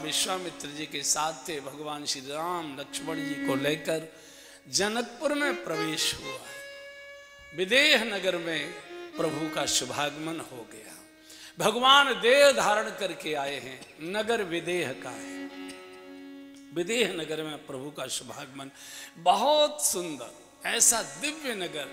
विश्वामित्र जी के साथ थे। भगवान श्री राम लक्ष्मण जी को लेकर जनकपुर में प्रवेश हुआ। विदेह नगर में प्रभु का शुभागमन हो गया। भगवान देह धारण करके आए हैं, नगर विदेह का है। विदेह नगर में प्रभु का शुभागमन, बहुत सुंदर, ऐसा दिव्य नगर।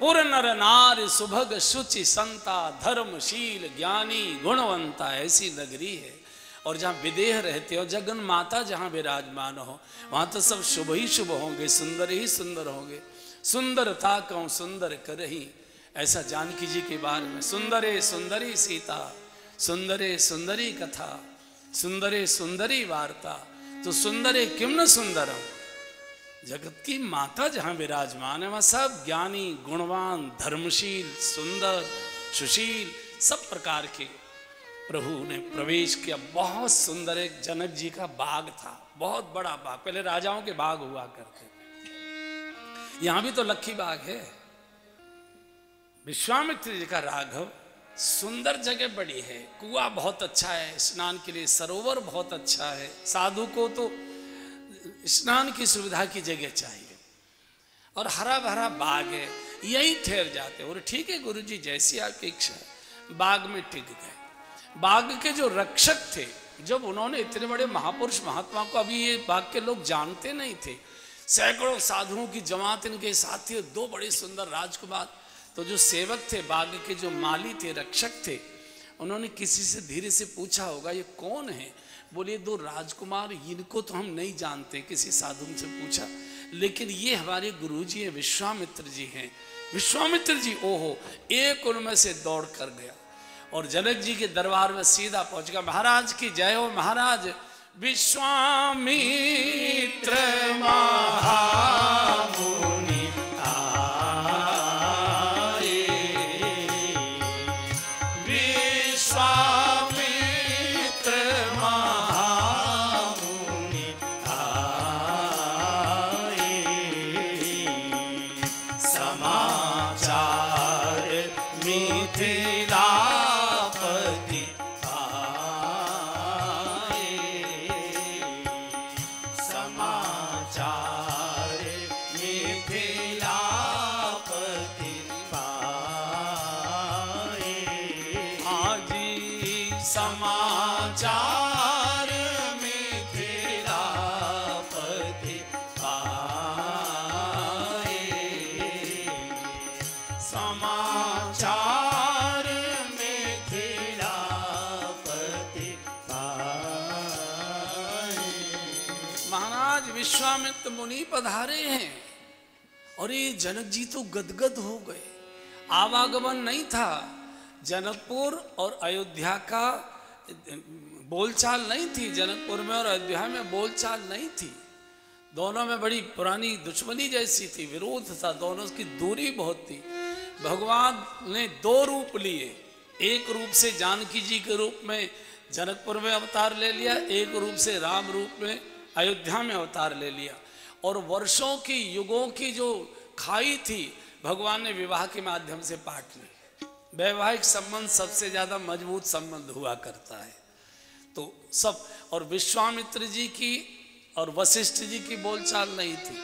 पुर नर नार सुभग शुचि संता धर्मशील ज्ञानी गुणवंता, ऐसी नगरी है। और जहाँ विदेह रहते हो, जगन माता जहाँ विराजमान हो, वहाँ तो सब शुभ ही शुभ होंगे, सुंदर ही सुंदर होंगे। सुंदरता कहूँ सुंदर करही, ऐसा जानकी जी के बारे में। सुंदरे सुंदरी सीता, सुंदरे सुंदरी कथा, सुंदरे सुंदरी वार्ता, तो सुंदरे किम न सुंदरम। जगत की माता जहाँ विराजमान है, वहाँ सब ज्ञानी गुणवान धर्मशील सुंदर सुशील सब प्रकार के प्रभु ने प्रवेश किया। बहुत सुंदर एक जनक जी का बाग था, बहुत बड़ा बाग। पहले राजाओं के बाग हुआ करते थे। यहां भी तो लक्की बाग है। विश्वामित्र जी का राघव, सुंदर जगह बड़ी है, कुआं बहुत अच्छा है स्नान के लिए, सरोवर बहुत अच्छा है। साधु को तो स्नान की सुविधा की जगह चाहिए, और हरा भरा बाग है, यही ठहर जाते। और ठीक है गुरु जी, जैसी आपकी इच्छा है। बाग में टिक गए। बाग के जो रक्षक थे, जब उन्होंने इतने बड़े महापुरुष महात्मा को, अभी ये बाग के लोग जानते नहीं थे, सैकड़ों साधुओं की जमात इनके साथ थी, दो बड़े सुंदर राजकुमार। तो जो सेवक थे, बाग के जो माली थे, रक्षक थे, उन्होंने किसी से धीरे से पूछा होगा ये कौन है। बोले दो राजकुमार, इनको तो हम नहीं जानते। किसी साधु से पूछा, लेकिन ये हमारे गुरु जी हैं, विश्वामित्र जी हैं। विश्वामित्र जी, ओहो, एक उनमें से दौड़ कर गया और जनक जी के दरबार में सीधा पहुंच गया। महाराज की जय हो महाराज। विश्वामित्र महामुनि आए, विश्वामित्र महामुनि आए, समाचार मिथिला समाचार मिथिलापति पाए, समाचार मिथिलापति पाए। महाराज विश्वामित्र मुनि पधारे हैं, और ये जनक जी तो गदगद हो गए। आवागमन नहीं था, जनकपुर और अयोध्या का बोलचाल नहीं थी। जनकपुर में और अयोध्या में बोलचाल नहीं थी। दोनों में बड़ी पुरानी दुश्मनी जैसी थी, विरोध था, दोनों की दूरी बहुत थी। भगवान ने दो रूप लिए। एक रूप से जानकी जी के रूप में जनकपुर में अवतार ले लिया, एक रूप से राम रूप में अयोध्या में अवतार ले लिया। और वर्षों की युगों की जो खाई थी, भगवान ने विवाह के माध्यम से पाट ली। वैवाहिक संबंध सबसे ज्यादा मजबूत संबंध हुआ करता है। तो सब, और विश्वामित्र जी की और वशिष्ठ जी की बोलचाल नहीं थी,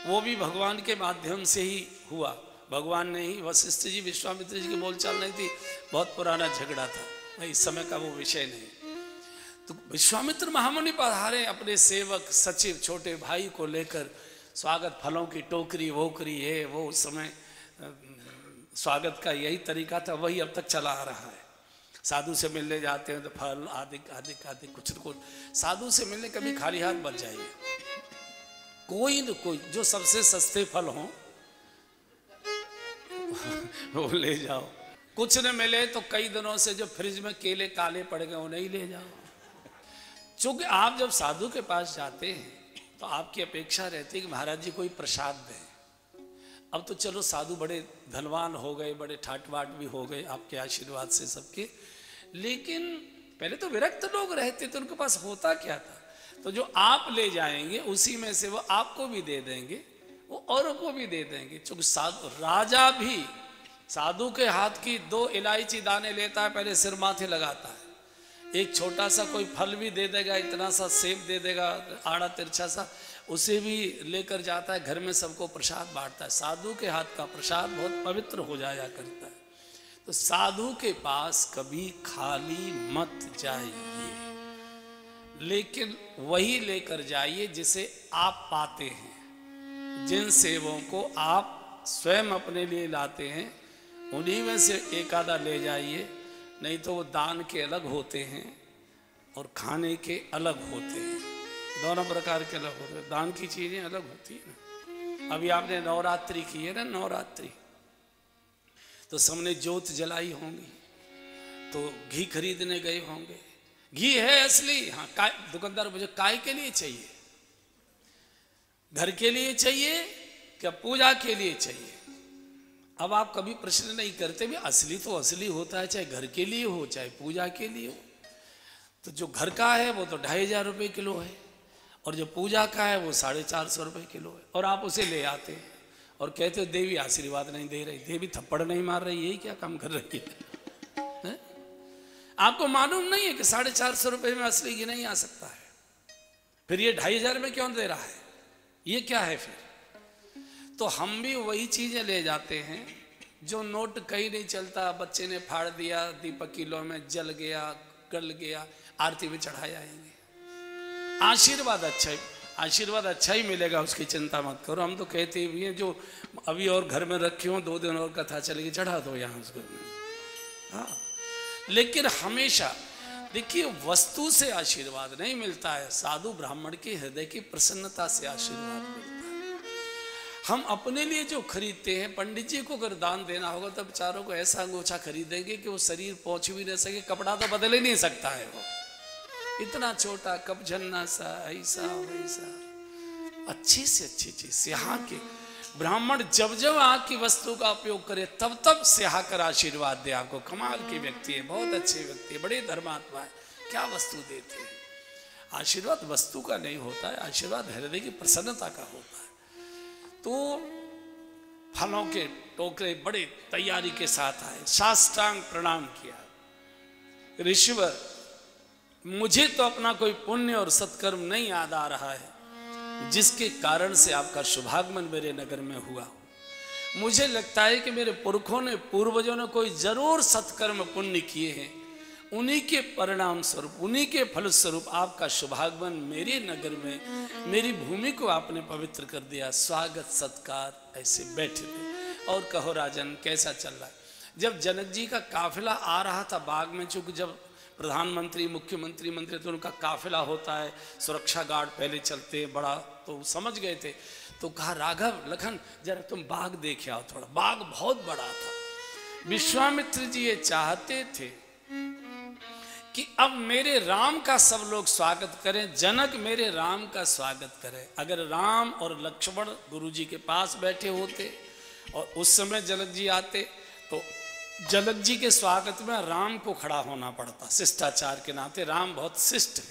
वो भी भगवान के माध्यम से ही हुआ। भगवान ने ही, वशिष्ठ जी विश्वामित्र जी की बोलचाल नहीं थी, बहुत पुराना झगड़ा था, इस समय का वो विषय नहीं। तो विश्वामित्र महामुनि पधारे अपने सेवक सचिव छोटे भाई को लेकर। स्वागत फलों की टोकरी वोकरी है, वो उस समय स्वागत का यही तरीका था, वही अब तक चला आ रहा है। साधु से मिलने जाते हैं तो फल आदि आदि आदि कुछ न कुछ। साधु से मिलने कभी खाली हाथ मत जाइए, कोई न कोई जो सबसे सस्ते फल हों वो ले जाओ। कुछ न मिले तो कई दिनों से जो फ्रिज में केले काले पड़ गए वो नहीं ले जाओ। चूंकि आप जब साधु के पास जाते हैं तो आपकी अपेक्षा रहती है कि महाराज जी कोई प्रसाद दें। अब तो चलो साधु बड़े धनवान हो गए, बड़े ठाटबाट भी हो गए आपके आशीर्वाद से सबके, लेकिन पहले तो विरक्त लोग रहते थे, उनके पास होता क्या था। तो जो आप ले जाएंगे उसी में से वो आपको भी दे देंगे, वो औरों को भी दे देंगे। क्योंकि साधु, राजा भी साधु के हाथ की 2 इलायची दाने लेता है, पहले सिर माथे लगाता है। एक छोटा सा कोई फल भी दे देगा, इतना सा सेब दे देगा आड़ा तिरछा सा, उसे भी लेकर जाता है घर में, सबको प्रसाद बांटता है। साधु के हाथ का प्रसाद बहुत पवित्र हो जाया करता है। तो साधु के पास कभी खाली मत जाइए, लेकिन वही लेकर जाइए जिसे आप पाते हैं। जिन सेवों को आप स्वयं अपने लिए लाते हैं उन्हीं में से एक आधा ले जाइए, नहीं तो वो दान के अलग होते हैं और खाने के अलग होते हैं, दोनों प्रकार के अलग होते हैं। दान की चीजें अलग होती है ना। अभी आपने नवरात्रि की है ना, नवरात्रि तो सबने ज्योत जलाई होंगी, तो घी खरीदने गए होंगे। घी है असली, हाँ दुकानदार मुझे काय के लिए चाहिए, घर के लिए चाहिए क्या पूजा के लिए चाहिए? अब आप कभी प्रश्न नहीं करते भी, असली तो असली होता है, चाहे घर के लिए हो चाहे पूजा के लिए हो। तो जो घर का है वो तो 2500 रुपये किलो है, और जो पूजा का है वो 450 रुपये किलो है। और आप उसे ले आते हैं और कहते हो देवी आशीर्वाद नहीं दे रही, देवी थप्पड़ नहीं मार रही, यही क्या काम कर रही है? आपको मालूम नहीं है कि 450 रुपये में असली घी नहीं आ सकता है, फिर ये 2500 में क्यों दे रहा है? ये क्या है फिर? तो हम भी वही चीजें ले जाते हैं जो नोट कहीं नहीं चलता, बच्चे ने फाड़ दिया, दीपक किलो में जल गया, गल गया, आरती में चढ़ाए आएंगे। आशीर्वाद अच्छा ही मिलेगा, उसकी चिंता मत करो। हम तो कहते भी हैं जो अभी और घर में रखे हो, 2 दिन और कथा चलेगी, चढ़ा दो यहाँ उसको। हाँ, लेकिन हमेशा देखिए वस्तु से आशीर्वाद नहीं मिलता है, साधु ब्राह्मण के हृदय की प्रसन्नता से आशीर्वाद मिलता है। हम अपने लिए जो खरीदते हैं, पंडित जी को अगर दान देना होगा तब बेचारों को ऐसा अंगोछा खरीदेंगे कि वो शरीर पहुंच भी नहीं सके, कपड़ा तो बदल ही नहीं सकता है वो, इतना छोटा कपझन्ना सा, ऐसा वैसा, अच्छी से अच्छी चीज। यहाँ के ब्राह्मण जब जब आपकी वस्तु का उपयोग करे तब तब स्याह कर आशीर्वाद दे आपको। कमाल के व्यक्ति है, बहुत अच्छे व्यक्ति है, बड़े धर्मात्मा है, क्या वस्तु देते हैं। आशीर्वाद वस्तु का नहीं होता है, आशीर्वाद हृदय की प्रसन्नता का होता है। तो फलों के टोकरे बड़े तैयारी के साथ आए, साष्टांग प्रणाम किया। ऋषिवर, मुझे तो अपना कोई पुण्य और सत्कर्म नहीं याद आ रहा है जिसके कारण से आपका शुभागमन मेरे नगर में हुआ। मुझे लगता है कि मेरे पुरखों ने, पूर्वजों ने कोई जरूर सत्कर्म पुण्य किए हैं, उन्हीं के परिणाम स्वरूप, उन्हीं के फल स्वरूप आपका शुभागमन मेरे नगर में, मेरी भूमि को आपने पवित्र कर दिया। स्वागत सत्कार ऐसे बैठे थे। और कहो राजन कैसा चल रहा है? जब जनक जी का काफिला आ रहा था बाग में, चूंकि जब प्रधानमंत्री, मुख्यमंत्री, मंत्री तो उनका काफिला होता है, सुरक्षा गार्ड पहले चलते हैं बड़ा, तो समझ गए थे। तो कहा राघव, लखन जरा तुम बाग देख आओ थोड़ा। बाग बहुत बड़ा था। विश्वामित्र जी ये चाहते थे कि अब मेरे राम का सब लोग स्वागत करें, जनक मेरे राम का स्वागत करें। अगर राम और लक्ष्मण गुरु जी के पास बैठे होते और उस समय जनक जी आते तो जनक जी के स्वागत में राम को खड़ा होना पड़ता, शिष्टाचार के नाते। राम बहुत शिष्ट है।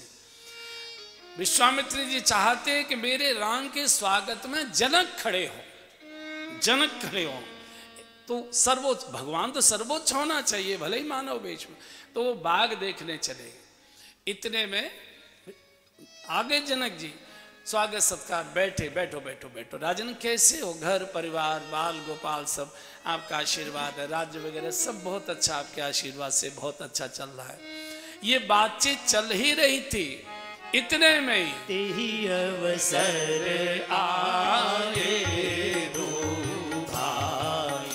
विश्वामित्र जी चाहते हैं कि मेरे राम के स्वागत में जनक खड़े हो, जनक खड़े हो। तो सर्वोच्च, भगवान तो सर्वोच्च होना चाहिए, भले ही मानव वेश में। तो वो बाग देखने चले गए। इतने में आगे जनक जी, स्वागत सत्कार, बैठे, बैठो बैठो बैठो। राजन कैसे हो? घर परिवार बाल गोपाल सब आपका आशीर्वाद है, राज्य वगैरह सब बहुत अच्छा, आपके आशीर्वाद से बहुत अच्छा चल रहा है। ये बातचीत चल ही रही थी, इतने में ही तेही अवसर आए दो भाई,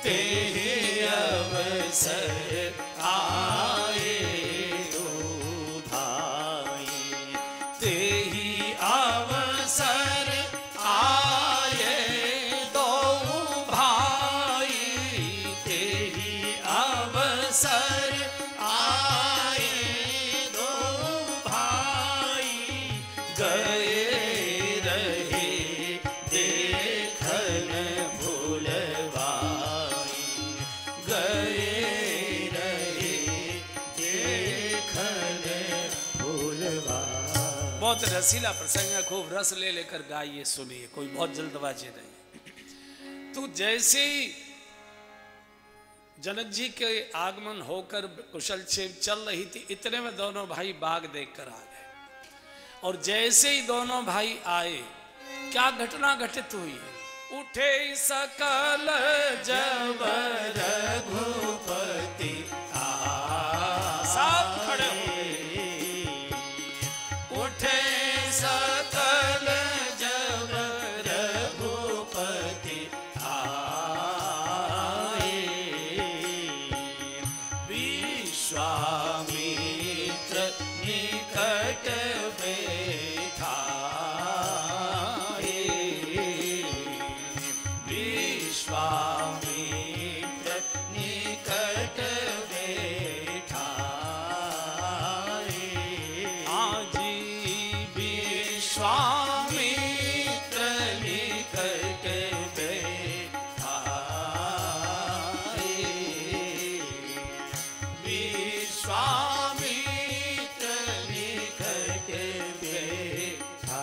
तेही अवसर आए दो भाई, तेही अवसर आए दो भाई, तेही अवसर आए दो भाई, गए रहे देखन भूलवाई, गए रहे देखन भूलवाई। बहुत रसीला प्रसंग है, खूब रस ले लेकर गाइए, सुनिए, कोई बहुत जल्दबाजी नहीं। तो जैसे ही जनक जी के आगमन होकर कुशल क्षेम चल रही थी, इतने में दोनों भाई बाग देखकर आ गए। और जैसे ही दोनों भाई आए, क्या घटना घटित हुई? उठे सकल जब रघुपति सब खड़े हो। उठे सकल जब रघुपति आए, विश्वामित्र निकट बैठा, विश्वामित्र निकट बैठा, आजी विश्वामित्र निकट बैठा, विश्वामित्र निकट बैठा।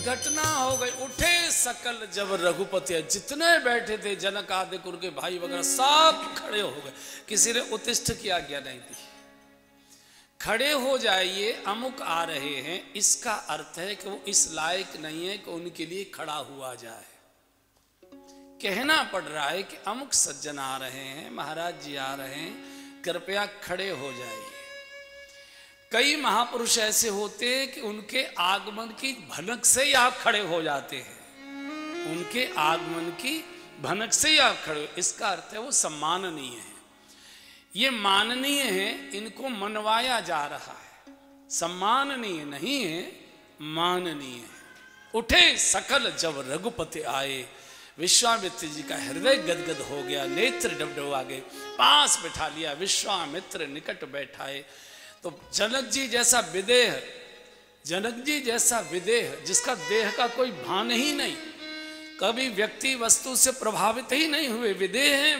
घटना हो गई। उठे सकल जब रघुपति, जितने बैठे थे जनक आदि कुल के भाई वगैरह सब खड़े हो गए। किसी ने उत्तिष्ठ की आज्ञा नहीं दी। खड़े हो जाइए, अमुक आ रहे हैं, इसका अर्थ है कि वो इस लायक नहीं है कि उनके लिए खड़ा हुआ जाए। कहना पड़ रहा है कि अमुक सज्जन आ रहे हैं, महाराज जी आ रहे हैं, कृपया खड़े हो जाइए। कई महापुरुष ऐसे होते हैं कि उनके आगमन की भनक से ही आप खड़े हो जाते हैं। उनके आगमन की भनक से ही आप खड़े हो, इसका अर्थ है वो सम्माननीय है। ये माननीय है, इनको मनवाया जा रहा है। सम्माननीय नहीं है, माननीय है। उठे सकल जब रघुपति आए, विश्वामित्र जी का हृदय गदगद हो गया, नेत्र डबडबा गए। पास बैठा लिया, विश्वामित्र निकट बैठाए। तो जनक जी जैसा विदेह, जनक जी जैसा विदेह, जिसका देह का कोई भान ही नहीं, कभी व्यक्ति वस्तु से प्रभावित ही नहीं हुए, विदेह हैं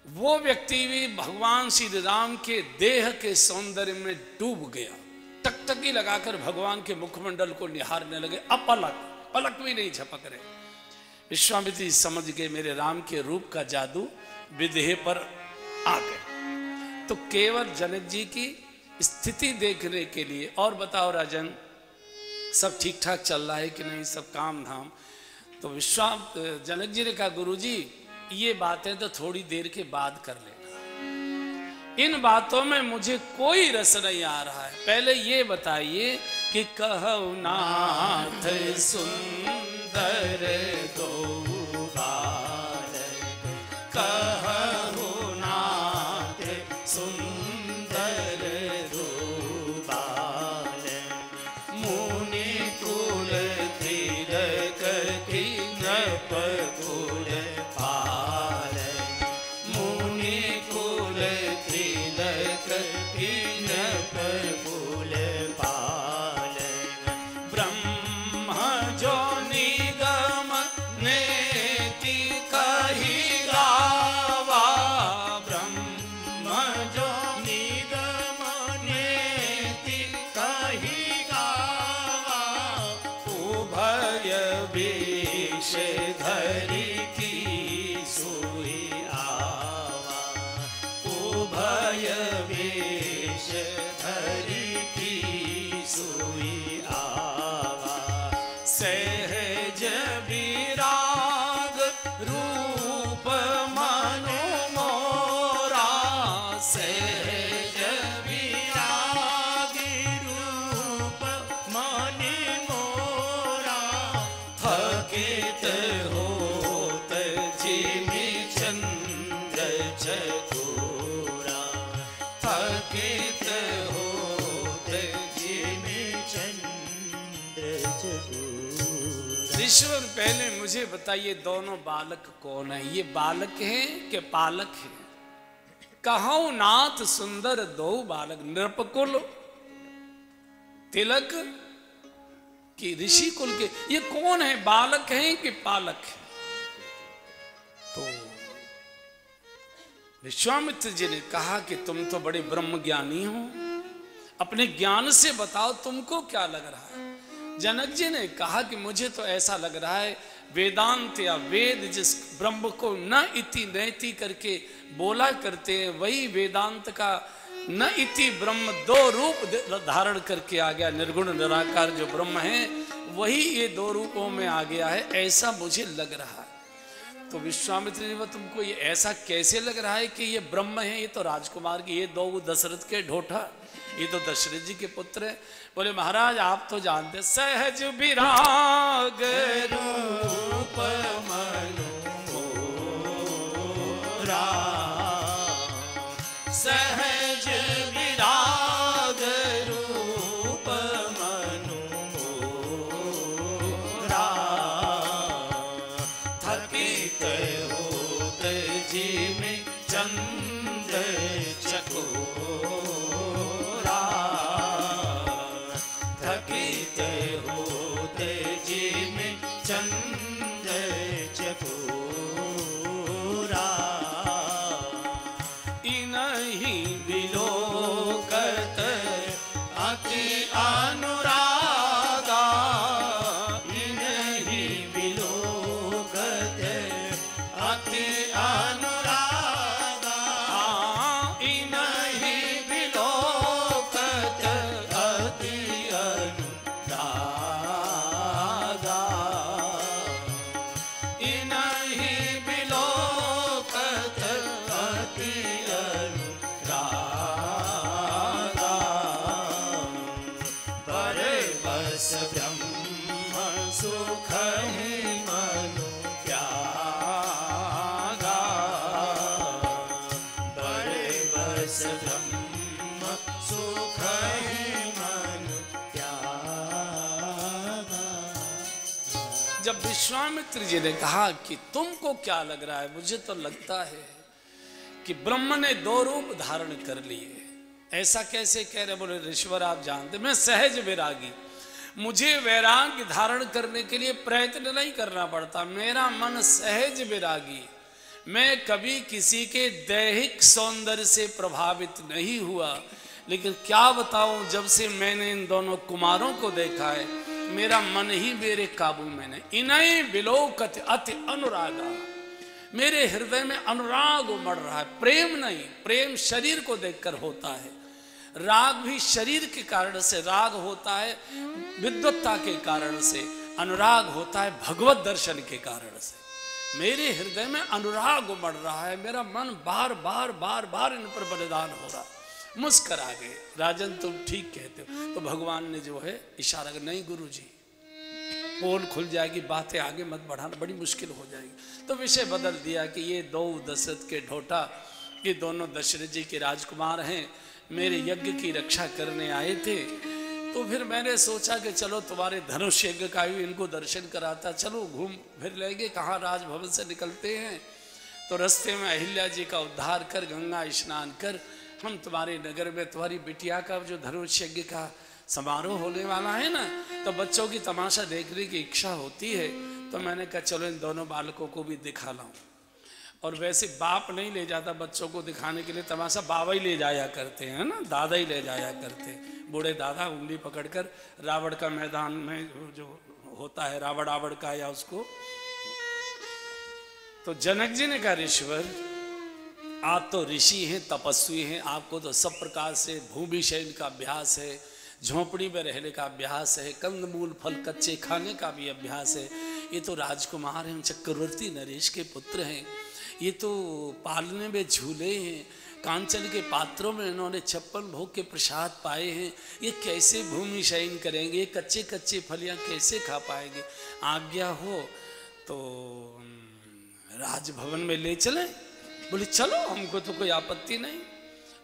वो व्यक्ति भी भगवान श्री राम के देह के सौंदर्य में डूब गया। टकटकी लगाकर भगवान के मुखमंडल को निहारने लगे, अपलक, पलक भी नहीं झपक रहे। विश्वामित्र जी समझ गए मेरे राम के रूप का जादू विदेह पर आ गए। तो केवल जनक जी की स्थिति देखने के लिए, और बताओ राजन सब ठीक ठाक चल रहा है कि नहीं, सब काम धाम? तो जनक जी ने कहा गुरुजी ये बातें तो थोड़ी देर के बाद कर लेना, इन बातों में मुझे कोई रस नहीं आ रहा है। पहले ये बताइए कि कहु नाथ सुंदर दो बालक, कहु नाथ सुंदर दो बालक, मुनि कुल तिलक किनप कुल पालक, मुनि कुल तिलक किनप कुल पालक, ब्रह्म जो निगम नेति कहि गावा, ब्रह्म जो निगम नेति कहि गावा, उभय विष धरि की सोई आवा, उभय विष धरि की सोई आवा, सहज विराग रूप मनु मोरा, सहज विराग रूप मनु मोरा, थकित होत जिमि चंद्र चकोरा, थकित होत जिमि चंद्र चकोरा। ईश्वर पहले मुझे बताइए दोनों बालक कौन है? ये बालक हैं कि पालक हैं? कहु नाथ सुंदर दो बालक, नृपकुल तिलक कि ऋषि कुल के, ये कौन है? बालक हैं कि पालक हैं? तो विश्वामित्र जी ने कहा कि तुम तो बड़े ब्रह्म ज्ञानी हो, अपने ज्ञान से बताओ तुमको क्या लग रहा है? जनक जी ने कहा कि मुझे तो ऐसा लग रहा है वेदांत या वेद जिस ब्रह्म को न इति नैति करके बोला करते हैं, वही वेदांत का न इति ब्रह्म दो रूप धारण करके आ गया। निर्गुण निराकार जो ब्रह्म है वही ये दो रूपों में आ गया है, ऐसा मुझे लग रहा है। तो विश्वामित्र जी, तुमको ये ऐसा कैसे लग रहा है कि ये ब्रह्म है? ये तो राजकुमार की, ये दो दशरथ के ढोठा, ये तो दशरथ जी के पुत्र हैं। बोले महाराज आप तो जानते, सहज विराग रूप मनोहरा, सहज विराग रूप मनोहरा, थकित होत जिमि चंद्र चकोरा, थकित होत जिमि चंद्र चकोरा, इनहि विलोकत अति अनुरागा, इनहि विलोकत अति अनुरागा, इनहि विलोकत अति अनुरागा, इनहि विलोकत अति अनुरागा, परवश ब्रह्म सुख ही मनु त्यागा, परवश ब्रह्म सुख ही मनु त्यागा। जब विश्वामित्र जी ने कहा कि तुमको क्या लग रहा है, मुझे तो लगता है कि ब्रह्म ने दो रूप धारण कर लिए। ऐसा कैसे कह रहे? बोले ऋषिवर आप जानते मैं सहज वैरागी, मुझे वैराग्य धारण करने के लिए प्रयत्न नहीं करना पड़ता, मेरा मन सहज वैरागी। मैं कभी किसी के दैहिक सौंदर्य से प्रभावित नहीं हुआ, लेकिन क्या बताऊं, जब से मैंने इन दोनों कुमारों को देखा है मेरा मन ही मेरे काबू में नहीं। इनहि विलोकत अति अनुरागा, मेरे हृदय में अनुराग उमड़ रहा है, प्रेम नहीं। प्रेम शरीर को देखकर होता है, राग भी शरीर के कारण से राग होता है, विद्वत्ता के कारण से। अनुराग होता है भगवत दर्शन के कारण से। मेरे हृदय में अनुराग उमड़ रहा है, मेरा मन बार बार बार बार इन पर बलिदान हो रहा। मुस्करा गए, राजन तुम ठीक कहते हो। तो भगवान ने जो है इशारा कर, नहीं गुरु जी पोल खुल जाएगी, बातें आगे मत बढ़ाना, बड़ी मुश्किल हो जाएगी। तो विषय बदल दिया कि ये दो दशरथ के ढोटा, ये दोनों दशरथ जी के राजकुमार हैं, मेरे यज्ञ की रक्षा करने आए थे। तो फिर मैंने सोचा कि चलो तुम्हारे धनुष यज्ञ का भी इनको दर्शन कराता, चलो घूम फिर लेंगे, कहाँ राजभवन से निकलते हैं। तो रास्ते में अहिल्या जी का उद्धार कर, गंगा स्नान कर, हम तुम्हारे नगर में तुम्हारी बिटिया का जो धनुष यज्ञ का समारोह होने वाला है ना, तो बच्चों की तमाशा देखने की इच्छा होती है। तो मैंने कहा चलो इन दोनों बालकों को भी दिखा लाऊं। और वैसे बाप नहीं ले जाता बच्चों को दिखाने के लिए तमाशा, बाबा ही ले जाया करते हैं ना, दादा ही ले जाया करते हैं। बूढ़े दादा उंगली पकड़कर रावण का मैदान में जो होता है रावण आवड़ का, या उसको। तो जनक जी ने कहा ऋषिवर आप तो ऋषि हैं, तपस्वी हैं, आपको तो सब प्रकार से भूमि शयन का अभ्यास है, झोंपड़ी में रहने का अभ्यास है, कंदमूल फल कच्चे खाने का भी अभ्यास है। ये तो राजकुमार हैं, चक्रवर्ती नरेश के पुत्र हैं, ये तो पालने में झूले हैं, कांचन के पात्रों में इन्होंने 56 भोग के प्रसाद पाए हैं, ये कैसे भूमि शयन करेंगे, ये कच्चे कच्चे फलियां कैसे खा पाएंगे? आज्ञा हो तो राजभवन में ले चलें। बोले चलो, हमको तो कोई आपत्ति नहीं।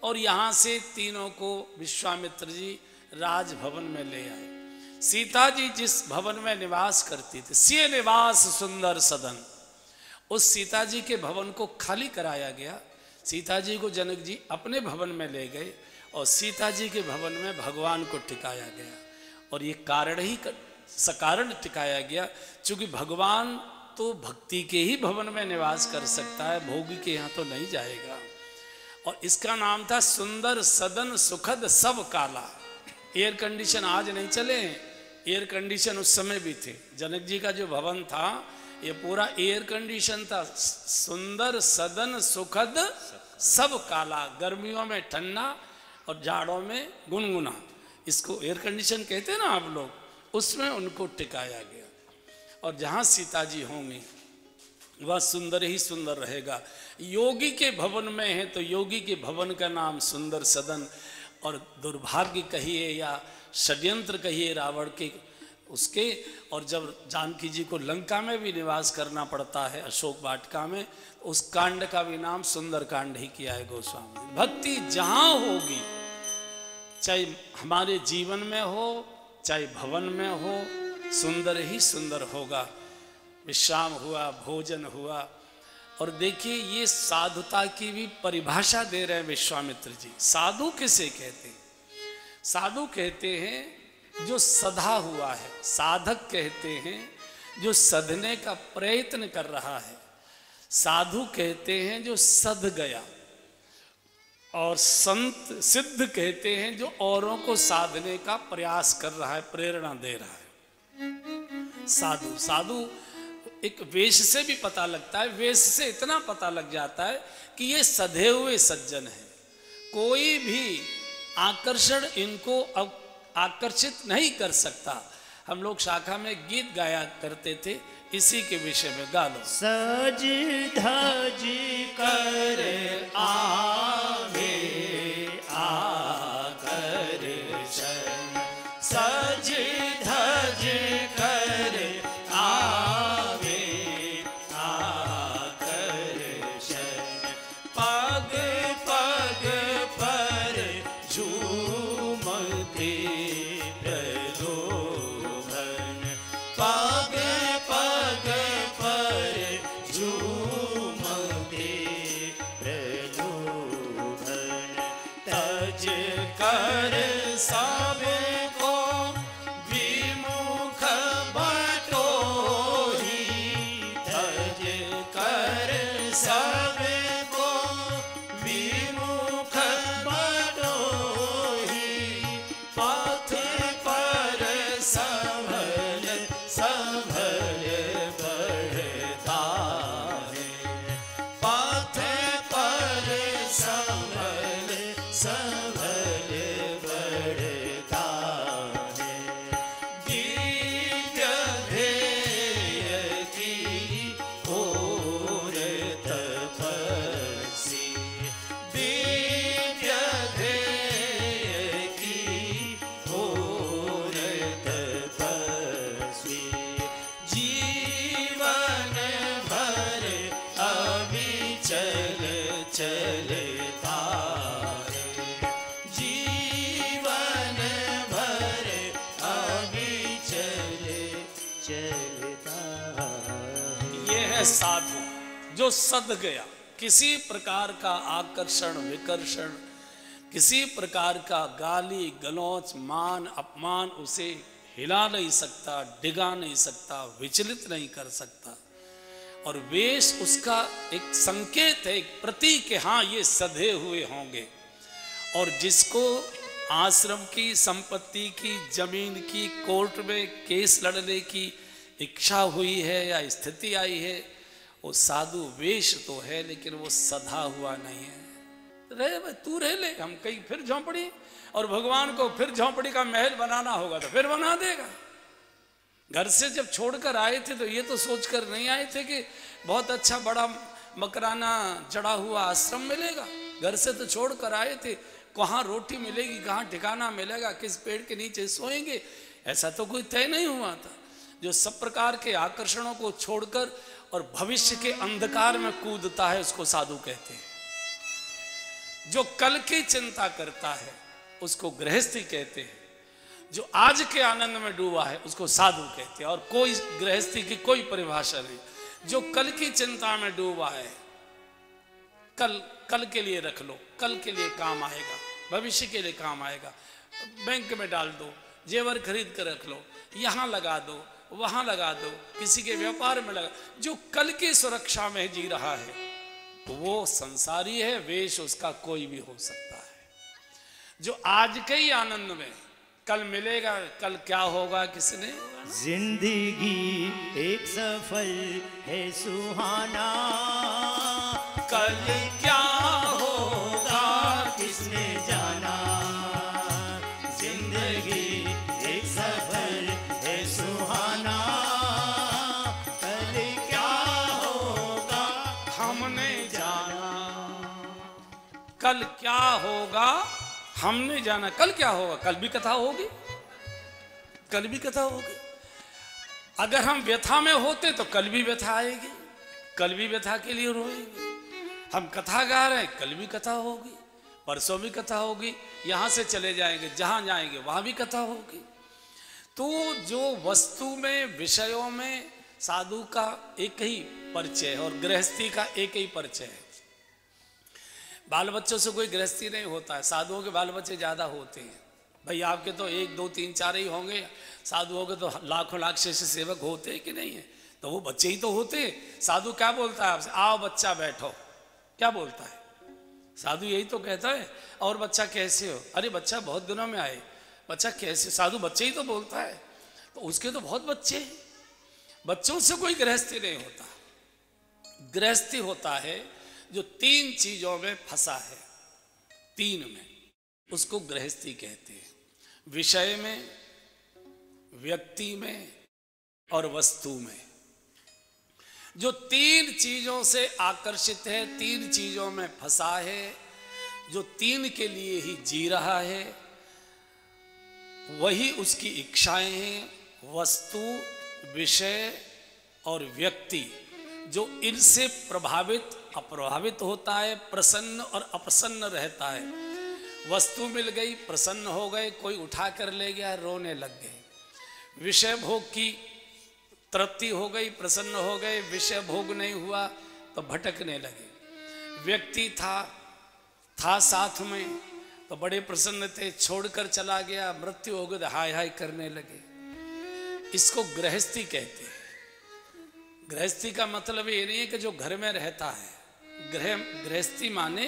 और यहाँ से तीनों को विश्वामित्र जी राजभवन में ले आए। सीता जी जिस भवन में निवास करती थी, सिय निवास सुंदर सदन, उस सीता जी के भवन को खाली कराया गया। सीता जी को जनक जी अपने भवन में ले गए और सीता जी के भवन में भगवान को टिकाया गया। और ये कारण ही सकारण टिकाया गया, क्योंकि भगवान तो भक्ति के ही भवन में निवास कर सकता है, भोगी के यहाँ तो नहीं जाएगा। और इसका नाम था सुंदर सदन सुखद सब काला। एयर कंडीशन आज नहीं चले, एयर कंडीशन उस समय भी थे। जनक जी का जो भवन था ये पूरा एयर कंडीशन था। सुंदर सदन सुखद सब काला, गर्मियों में ठंडा और जाड़ों में गुनगुना, इसको एयर कंडीशन कहते हैं ना आप लोग, उसमें उनको टिकाया गया। और जहाँ सीता जी होंगी वह सुंदर ही सुंदर रहेगा। योगी के भवन में है तो योगी के भवन का नाम सुंदर सदन, और दुर्भाग्य कहिए या षड्यंत्र कहिए रावण के उसके। और जब जानकी जी को लंका में भी निवास करना पड़ता है अशोक वाटिका में, उस कांड का भी नाम सुंदर कांड ही किया है गोस्वामी। भक्ति जहाँ होगी, चाहे हमारे जीवन में हो चाहे भवन में हो, सुंदर ही सुंदर होगा। विश्राम हुआ, भोजन हुआ। और देखिए ये साधुता की भी परिभाषा दे रहे हैं विश्वामित्र जी। साधु किसे कहते हैं? साधु कहते हैं जो सधा हुआ है, साधक कहते हैं जो सधने का प्रयत्न कर रहा है, साधु कहते हैं जो सध गया, और संत सिद्ध कहते हैं जो औरों को साधने का प्रयास कर रहा है, प्रेरणा दे रहा है। साधु साधु एक वेश से भी पता लगता है, वेश से इतना पता लग जाता है कि ये सधे हुए सज्जन हैं। कोई भी आकर्षण इनको अब आकर्षित नहीं कर सकता। हम लोग शाखा में गीत गाया करते थे, इसी के विषय में गा लो। सज धज कर आवे आकर्षण, सज धज कर आवे आकर्षण, पग पग पर झूमते प्रलोभन, पग पग पर झूमते प्रलोभन, तज कर सबको विमुख बटोही, तज कर सबको विमुख बटोही, पथ पर संभल संभल बढ़ता है, पथ पर संभल संभल बढ़ता है, दिव्य ध्येय की ओर तपस्वी, दिव्य ध्येय की ओर तपस्वी, जीवन भर अविचल चलता है, जीवन भर अविचल चलता है। ये है साधु जो सद गया, किसी प्रकार का आकर्षण विकर्षण, किसी प्रकार का गाली गलौच मान अपमान उसे हिला नहीं सकता, डिगा नहीं सकता, विचलित नहीं कर सकता। और वेश उसका एक संकेत है, एक प्रतीक है, हाँ ये सधे हुए होंगे। और जिसको आश्रम की संपत्ति की जमीन की कोर्ट में केस लड़ने की इच्छा हुई है या स्थिति आई है, वो साधु वेश तो है लेकिन वो सधा हुआ नहीं है। रहे भाई, तू रह ले, हम कहीं फिर झोंपड़ी, और भगवान को फिर झोंपड़ी का महल बनाना होगा तो फिर बना देगा। घर से जब छोड़कर आए थे तो ये तो सोचकर नहीं आए थे कि बहुत अच्छा बड़ा मकराना जड़ा हुआ आश्रम मिलेगा। घर से तो छोड़कर आए थे, कहाँ रोटी मिलेगी, कहाँ ठिकाना मिलेगा, किस पेड़ के नीचे सोएंगे, ऐसा तो कोई तय नहीं हुआ था। जो सब प्रकार के आकर्षणों को छोड़कर और भविष्य के अंधकार में कूदता है उसको साधु कहते हैं। जो कल की चिंता करता है उसको गृहस्थी कहते हैं। जो आज के आनंद में डूबा है उसको साधु कहते हैं। और कोई गृहस्थी की कोई परिभाषा नहीं। जो कल की चिंता में डूबा है, कल के लिए रख लो, कल के लिए काम आएगा, भविष्य के लिए काम आएगा। बैंक में डाल दो, जेवर खरीद कर रख लो, यहाँ लगा दो, वहां लगा दो, किसी के व्यापार में लगा। जो कल की सुरक्षा में जी रहा है वो संसारी है। वेश उसका कोई भी हो सकता है। जो आज के ही आनंद में कल मिलेगा, कल क्या होगा किसने। जिंदगी एक सफर है सुहाना, कल क्या होगा किसने जाना। जिंदगी एक सफर है सुहाना, कल क्या होगा हमने जाना। कल क्या होगा हमने जाना। कल क्या होगा, कल भी कथा होगी, कल भी कथा होगी। अगर हम व्यथा में होते तो कल भी व्यथा आएगी, कल भी व्यथा के लिए रोएंगे। हम कथा गा रहे हैं, कल भी कथा होगी, परसों भी कथा होगी। यहां से चले जाएंगे, जहां जाएंगे वहां भी कथा होगी। तो जो वस्तु में, विषयों में साधु का एक ही परिचय है और गृहस्थी का एक ही परिचय है। बाल बच्चों से कोई गृहस्थी नहीं होता है, साधुओं के बाल बच्चे ज्यादा होते हैं। भाई आपके तो 1 2 3 4 ही होंगे, साधुओं के तो लाखों लाख शेष सेवक होते हैं कि नहीं है, तो वो बच्चे ही तो होते हैं। साधु क्या बोलता है आपसे, आओ बच्चा बैठो, क्या बोलता है साधु, यही तो कहता है। और बच्चा कैसे हो, अरे बच्चा बहुत दिनों में आए, बच्चा कैसे, साधु बच्चे ही तो बोलता है। तो उसके तो बहुत बच्चे हैं, बच्चों से कोई गृहस्थी नहीं होता। गृहस्थी होता है जो 3 चीजों में फंसा है, 3 में, उसको गृहस्थी कहते हैं। विषय में, व्यक्ति में और वस्तु में। जो 3 चीजों से आकर्षित है, 3 चीजों में फंसा है, जो 3 के लिए ही जी रहा है, वही उसकी इच्छाएं हैं। वस्तु, विषय और व्यक्ति, जो इनसे प्रभावित अप्रभावित होता है, प्रसन्न और अप्रसन्न रहता है। वस्तु मिल गई, प्रसन्न हो गए, कोई उठा कर ले गया, रोने लग गए। विषय भोग की तृप्ति हो गई, प्रसन्न हो गए, विषय भोग नहीं हुआ तो भटकने लगे। व्यक्ति था साथ में तो बड़े प्रसन्न थे, छोड़कर चला गया, मृत्यु हो गई, हाय हाय करने लगे। इसको गृहस्थी कहते हैं। गृहस्थी का मतलब ये नहीं है कि जो घर में रहता है, गृहस्थी माने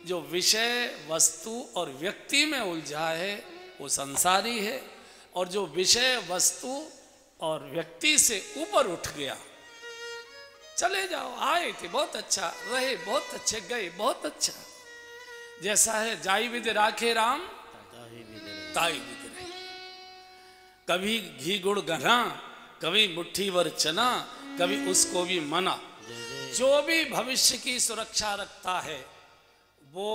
जो विषय, वस्तु और व्यक्ति में उलझा है वो संसारी है, और जो विषय, वस्तु और व्यक्ति से ऊपर उठ गया, चले जाओ, आए थे बहुत अच्छा, रहे बहुत अच्छे, गए बहुत अच्छा। जैसा है जाई विद राखे राम ताई विद रही। कभी घी गुड़ गढ़ा, कभी मुट्ठी भर चना, कभी उसको भी मना। जो भी भविष्य की सुरक्षा रखता है वो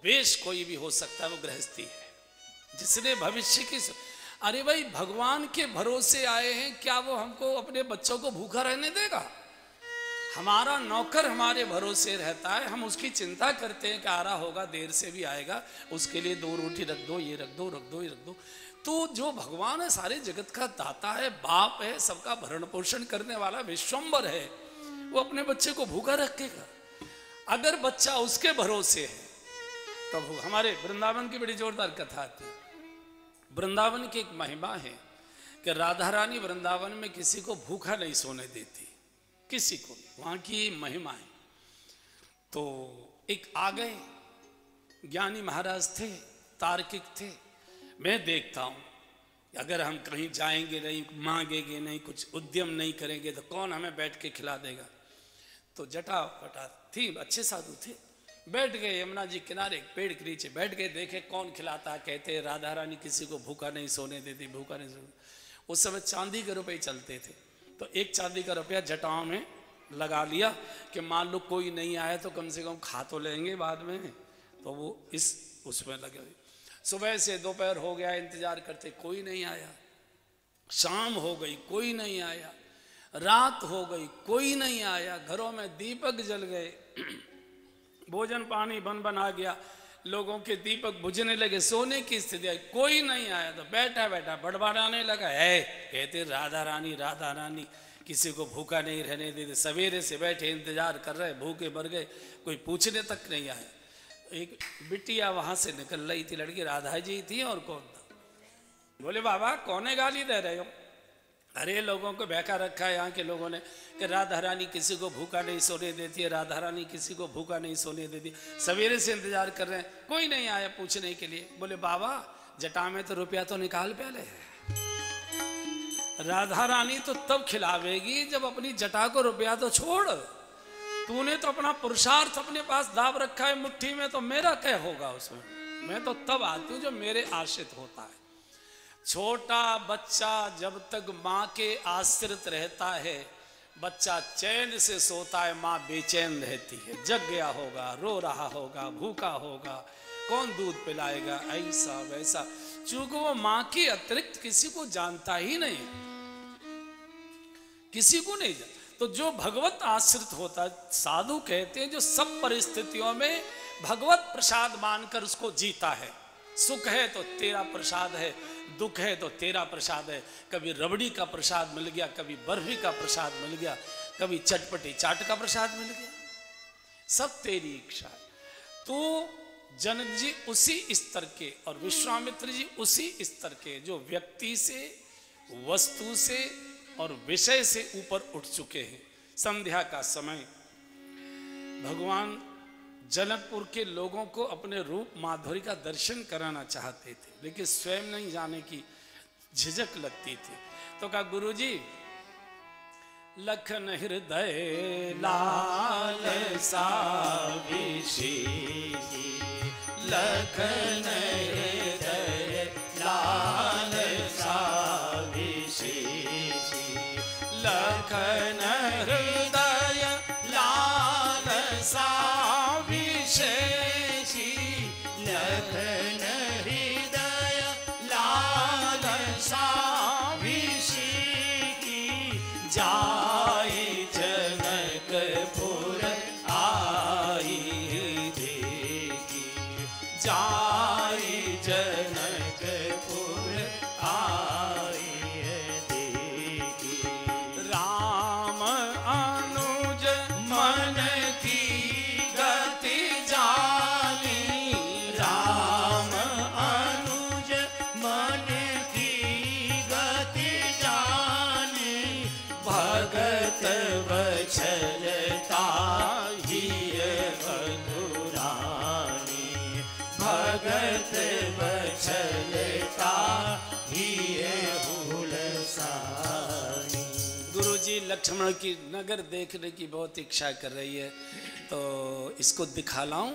वेश कोई भी हो सकता है, वो गृहस्थी है। जिसने भविष्य की अरे भाई भगवान के भरोसे आए हैं, क्या वो हमको अपने बच्चों को भूखा रहने देगा? हमारा नौकर हमारे भरोसे रहता है, हम उसकी चिंता करते हैं कि आ रहा होगा, देर से भी आएगा, उसके लिए 2 रोटी रख दो, ये रख दो, रख दो, ये रख दो। तो जो भगवान है, सारे जगत का दाता है, बाप है, सबका भरण पोषण करने वाला विश्वम्बर है, वो अपने बच्चे को भूखा रखेगा। अगर बच्चा उसके भरोसे है तो हमारे वृंदावन की बड़ी जोरदार कथा आती है। वृंदावन की एक महिमा है कि राधा रानी वृंदावन में किसी को भूखा नहीं सोने देती, किसी को, वहां की महिमा है। तो एक आ गए ज्ञानी महाराज थे, तार्किक थे। मैं देखता हूं अगर हम कहीं जाएंगे नहीं, मांगेंगे नहीं, कुछ उद्यम नहीं करेंगे तो कौन हमें बैठ के खिला देगा। तो जटा पटा थी, अच्छे साधु थे, बैठ गए यमुना जी किनारे, पेड़ के नीचे बैठ गए, देखे कौन खिलाता। कहते राधा रानी किसी को भूखा नहीं सोने देती, भूखा नहीं सोने। उस समय चांदी के रुपए चलते थे, तो 1 चांदी का रुपया जटाओं में लगा लिया कि मान लो कोई नहीं आया तो कम से कम खा तो लेंगे बाद में। तो वो उसमें लगे। सुबह से दोपहर हो गया, इंतजार करते, कोई नहीं आया। शाम हो गई, कोई नहीं आया। रात हो गई, कोई नहीं आया। घरों में दीपक जल गए, भोजन पानी बन आ गया, लोगों के दीपक बुझने लगे, सोने की स्थिति आई, कोई नहीं आया। तो बैठा बैठा बड़बड़ाने लगा, है कहते राधा रानी किसी को भूखा नहीं रहने देते। सवेरे से बैठे इंतजार कर रहे, भूखे मर गए, कोई पूछने तक नहीं आया। एक बिटिया वहां से निकल रही थी, लड़की, राधा जी थी और कौन था। बोले बाबा कौने गाली दे रहे हो? अरे लोगों को बहका रखा है यहाँ के लोगों ने कि राधा रानी किसी को भूखा नहीं सोने देती है, राधा रानी किसी को भूखा नहीं सोने देती। सवेरे से इंतजार कर रहे हैं, कोई नहीं आया पूछने के लिए। बोले बाबा जटा में तो रुपया तो निकाल पहले। राधा रानी तो तब खिलावेगी जब अपनी जटा को रुपया तो छोड़। तूने तो अपना पुरुषार्थ अपने पास दाब रखा है मुट्ठी में, तो मेरा क्या होगा उसमें? मैं तो तब आती हूँ जो मेरे आश्रित होता है। छोटा बच्चा जब तक माँ के आश्रित रहता है, बच्चा चैन से सोता है, माँ बेचैन रहती है। जग गया होगा, रो रहा होगा, भूखा होगा, कौन दूध पिलाएगा, ऐसा वैसा। चूंकि वो माँ के अतिरिक्त किसी को जानता ही नहीं, किसी को नहीं जानता। तो जो भगवत आश्रित होता है, साधु कहते हैं जो सब परिस्थितियों में भगवत प्रसाद मानकर उसको जीता है। सुख है तो तेरा प्रसाद है, दुख है तो तेरा प्रसाद है। कभी रबड़ी का प्रसाद मिल गया, कभी बर्फी का प्रसाद मिल गया, कभी चटपटी चाट का प्रसाद मिल गया, सब तेरी इच्छा है। तो जनक जी उसी स्तर के और विश्वामित्र जी उसी स्तर के, जो व्यक्ति से, वस्तु से और विषय से ऊपर उठ चुके हैं। संध्या का समय भगवान जनकपुर के लोगों को अपने रूप माधुरी का दर्शन कराना चाहते थे, लेकिन स्वयं नहीं जाने की झिझक लगती थी। तो कहा गुरुजी, लखन हृदय लाल सा विशेष, लखन हृदय लाल सा विशेष, लखन हृदय लाल सा विशेषी, लखन हृदय लाल सा विशेषी, जाई जनकपुर आई देखी, जाई जनकपुर आई देखी। राम अनुज मन की गति जानी, राम अनुज मन की गति जानी, भगत वत्सलता ही मधुरानी, भगत वत्सलता ही हुलसानी। गुरुजी लक्ष्मण की नगर देखने की बहुत इच्छा कर रही है, तो इसको दिखा लाऊं।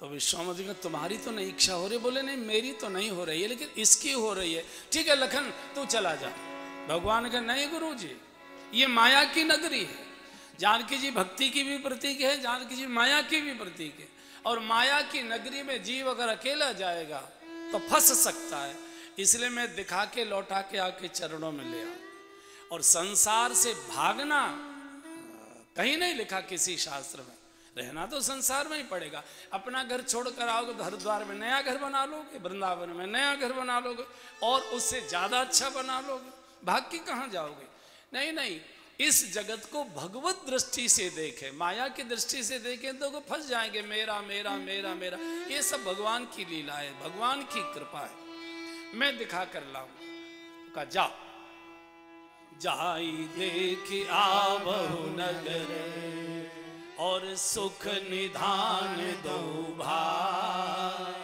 तो विश्वामित्र जी, तुम्हारी तो नहीं इच्छा हो रही? बोले नहीं, मेरी तो नहीं हो रही है, लेकिन इसकी हो रही है। ठीक है लखन, तू चला जा। भगवान का नहीं गुरुजी, ये माया की नगरी है। जानकी जी भक्ति की भी प्रतीक है, जानकी जी माया की भी प्रतीक है। और माया की नगरी में जीव अगर अकेला जाएगा तो फंस सकता है। इसलिए मैं दिखा के लौटा के आके चरणों में ले आऊं। और संसार से भागना कहीं नहीं लिखा किसी शास्त्र में। रहना तो संसार में ही पड़ेगा। अपना घर छोड़कर आओगे तो हरिद्वार में नया घर बना लोगे, वृंदावन में नया घर बना लोगे, और उससे ज्यादा अच्छा बना लोगे। भाग के कहाँ जाओगे? नहीं नहीं, इस जगत को भगवत दृष्टि से देखें, माया की दृष्टि से देखें तो फंस जाएंगे। मेरा मेरा मेरा मेरा, ये सब भगवान की लीला है, भगवान की कृपा है। मैं दिखा कर लाऊं। कहा जाओ, जाई देख आवहु नगर, और सुख निधान दो भाई,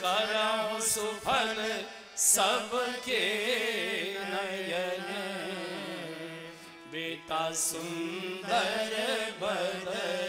करम सुफल सबके नयन, बेटा सुंदर बदन